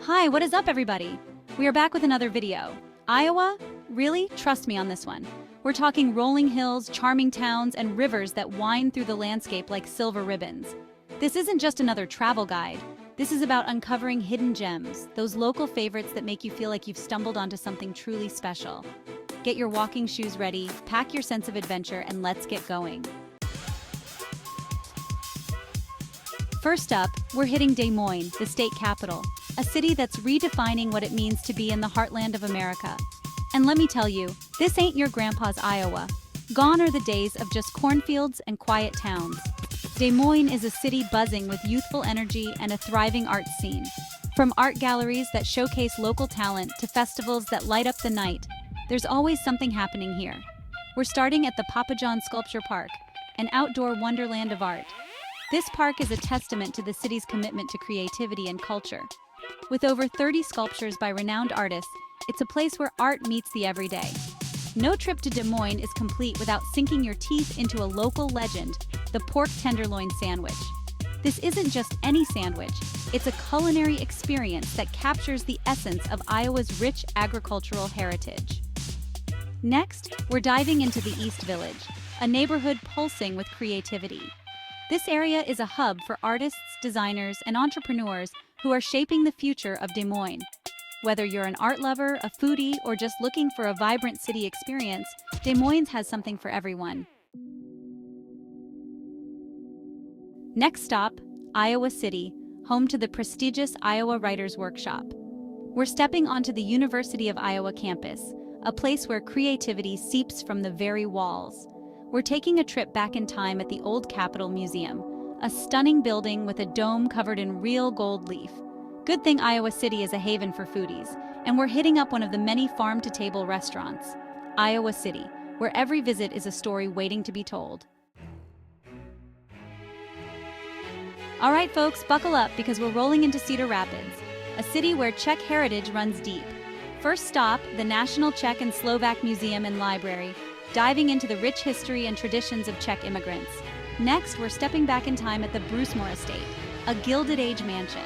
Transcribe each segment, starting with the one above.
Hi, what is up, everybody? We are back with another video. Iowa? Really? Trust me on this one. We're talking rolling hills, charming towns, and rivers that wind through the landscape like silver ribbons. This isn't just another travel guide. This is about uncovering hidden gems, those local favorites that make you feel like you've stumbled onto something truly special. Get your walking shoes ready, pack your sense of adventure, and let's get going. First up, we're hitting Des Moines, the state capital, a city that's redefining what it means to be in the heartland of America. And let me tell you, this ain't your grandpa's Iowa. Gone are the days of just cornfields and quiet towns. Des Moines is a city buzzing with youthful energy and a thriving arts scene. From art galleries that showcase local talent to festivals that light up the night, there's always something happening here. We're starting at the Papa John Sculpture Park, an outdoor wonderland of art. This park is a testament to the city's commitment to creativity and culture. With over 30 sculptures by renowned artists, it's a place where art meets the everyday. No trip to Des Moines is complete without sinking your teeth into a local legend, the pork tenderloin sandwich. This isn't just any sandwich, it's a culinary experience that captures the essence of Iowa's rich agricultural heritage. Next, we're diving into the East Village, a neighborhood pulsing with creativity. This area is a hub for artists, designers, and entrepreneurs who are shaping the future of Des Moines. Whether you're an art lover, a foodie, or just looking for a vibrant city experience, Des Moines has something for everyone. Next stop, Iowa City, home to the prestigious Iowa Writers' Workshop. We're stepping onto the University of Iowa campus, a place where creativity seeps from the very walls. We're taking a trip back in time at the Old Capitol Museum, a stunning building with a dome covered in real gold leaf. Good thing Iowa City is a haven for foodies, and we're hitting up one of the many farm-to-table restaurants, Iowa City, where every visit is a story waiting to be told. All right, folks, buckle up because we're rolling into Cedar Rapids, a city where Czech heritage runs deep. First stop, the National Czech and Slovak Museum and Library, diving into the rich history and traditions of Czech immigrants. Next, we're stepping back in time at the Brucemore Estate, a Gilded Age mansion.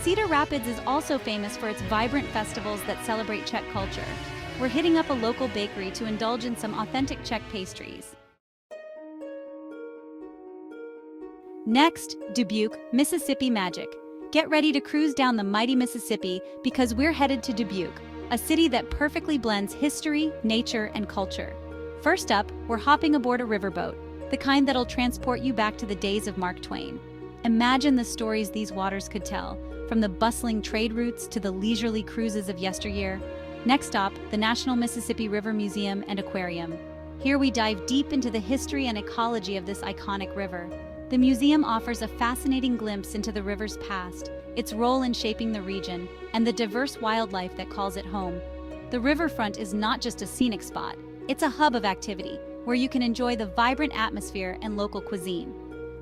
Cedar Rapids is also famous for its vibrant festivals that celebrate Czech culture. We're hitting up a local bakery to indulge in some authentic Czech pastries. Next, Dubuque, Mississippi magic. Get ready to cruise down the mighty Mississippi because we're headed to Dubuque, a city that perfectly blends history, nature, and culture. First up, we're hopping aboard a riverboat, the kind that'll transport you back to the days of Mark Twain. Imagine the stories these waters could tell, from the bustling trade routes to the leisurely cruises of yesteryear. Next stop, the National Mississippi River Museum and Aquarium. Here we dive deep into the history and ecology of this iconic river. The museum offers a fascinating glimpse into the river's past, its role in shaping the region, and the diverse wildlife that calls it home. The riverfront is not just a scenic spot, it's a hub of activity, where you can enjoy the vibrant atmosphere and local cuisine.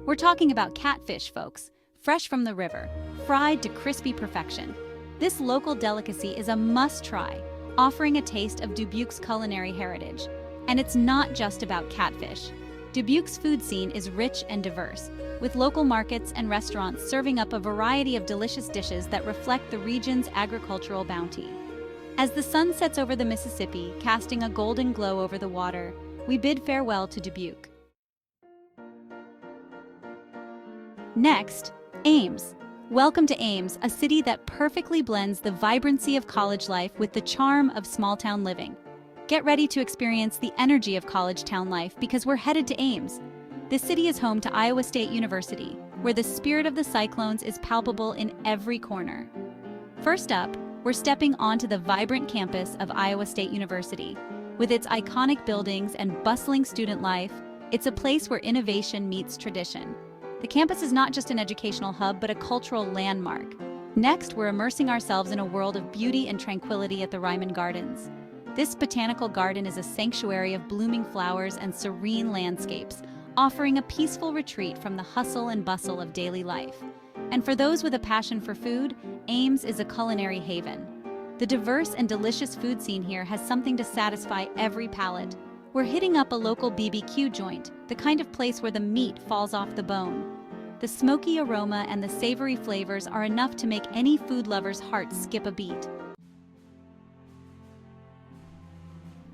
We're talking about catfish, folks, fresh from the river, fried to crispy perfection. This local delicacy is a must-try, offering a taste of Dubuque's culinary heritage. And it's not just about catfish. Dubuque's food scene is rich and diverse, with local markets and restaurants serving up a variety of delicious dishes that reflect the region's agricultural bounty. As the sun sets over the Mississippi, casting a golden glow over the water, we bid farewell to Dubuque. Next, Ames. Welcome to Ames, a city that perfectly blends the vibrancy of college life with the charm of small-town living. Get ready to experience the energy of college town life because we're headed to Ames. This city is home to Iowa State University, where the spirit of the Cyclones is palpable in every corner. First up, we're stepping onto the vibrant campus of Iowa State University. With its iconic buildings and bustling student life, it's a place where innovation meets tradition. The campus is not just an educational hub, but a cultural landmark. Next, we're immersing ourselves in a world of beauty and tranquility at the Ryman Gardens. This botanical garden is a sanctuary of blooming flowers and serene landscapes, offering a peaceful retreat from the hustle and bustle of daily life. And for those with a passion for food, Ames is a culinary haven. The diverse and delicious food scene here has something to satisfy every palate. We're hitting up a local BBQ joint, the kind of place where the meat falls off the bone. The smoky aroma and the savory flavors are enough to make any food lover's heart skip a beat.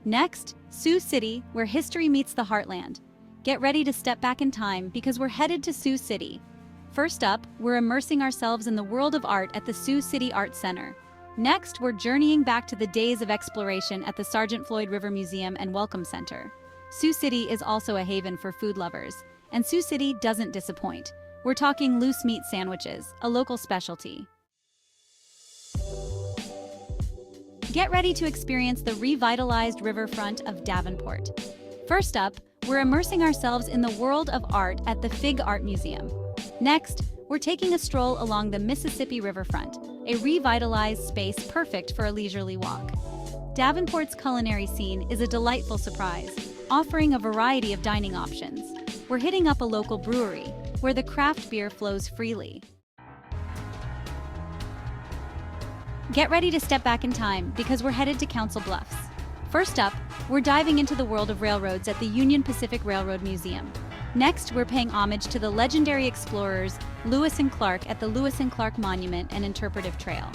Next, Sioux City, where history meets the heartland. Get ready to step back in time because we're headed to Sioux City. First up, we're immersing ourselves in the world of art at the Sioux City Art Center. Next, we're journeying back to the days of exploration at the Sergeant Floyd River Museum and Welcome Center. Sioux City is also a haven for food lovers, and Sioux City doesn't disappoint. We're talking loose meat sandwiches, a local specialty. Get ready to experience the revitalized riverfront of Davenport. First up, we're immersing ourselves in the world of art at the Fig Art Museum. Next, we're taking a stroll along the Mississippi riverfront, a revitalized space perfect for a leisurely walk. Davenport's culinary scene is a delightful surprise, offering a variety of dining options. We're hitting up a local brewery, where the craft beer flows freely. Get ready to step back in time because we're headed to Council Bluffs. First up, we're diving into the world of railroads at the Union Pacific Railroad Museum. Next, we're paying homage to the legendary explorers Lewis and Clark at the Lewis and Clark Monument and Interpretive Trail.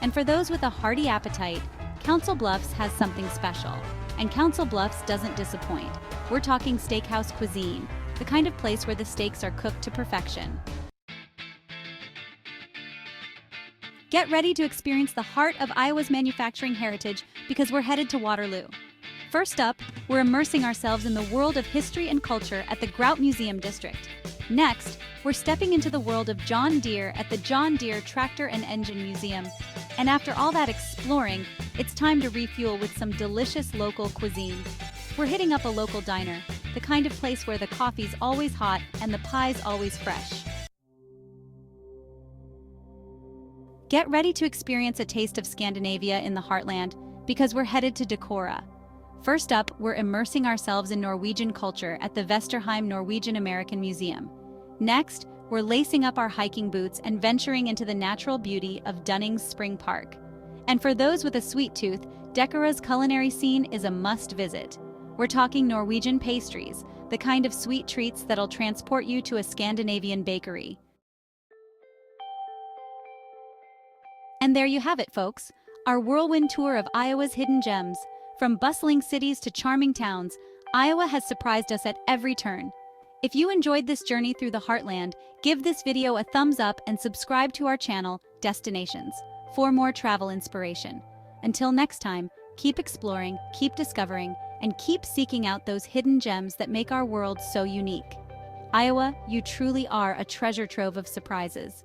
And for those with a hearty appetite, Council Bluffs has something special. And Council Bluffs doesn't disappoint. We're talking steakhouse cuisine, the kind of place where the steaks are cooked to perfection. Get ready to experience the heart of Iowa's manufacturing heritage because we're headed to Waterloo. First up, we're immersing ourselves in the world of history and culture at the Grout Museum District. Next, we're stepping into the world of John Deere at the John Deere Tractor and Engine Museum. And after all that exploring, it's time to refuel with some delicious local cuisine. We're hitting up a local diner, the kind of place where the coffee's always hot and the pie's always fresh. Get ready to experience a taste of Scandinavia in the heartland because we're headed to Decorah. First up, we're immersing ourselves in Norwegian culture at the Vesterheim Norwegian American Museum. Next, we're lacing up our hiking boots and venturing into the natural beauty of Dunning's Spring Park. And for those with a sweet tooth, Decorah's culinary scene is a must visit. We're talking Norwegian pastries, the kind of sweet treats that'll transport you to a Scandinavian bakery. And there you have it, folks, our whirlwind tour of Iowa's hidden gems. From bustling cities to charming towns, Iowa has surprised us at every turn. If you enjoyed this journey through the heartland, give this video a thumbs up and subscribe to our channel, Destinations, for more travel inspiration. Until next time, keep exploring, keep discovering, and keep seeking out those hidden gems that make our world so unique. Iowa, you truly are a treasure trove of surprises.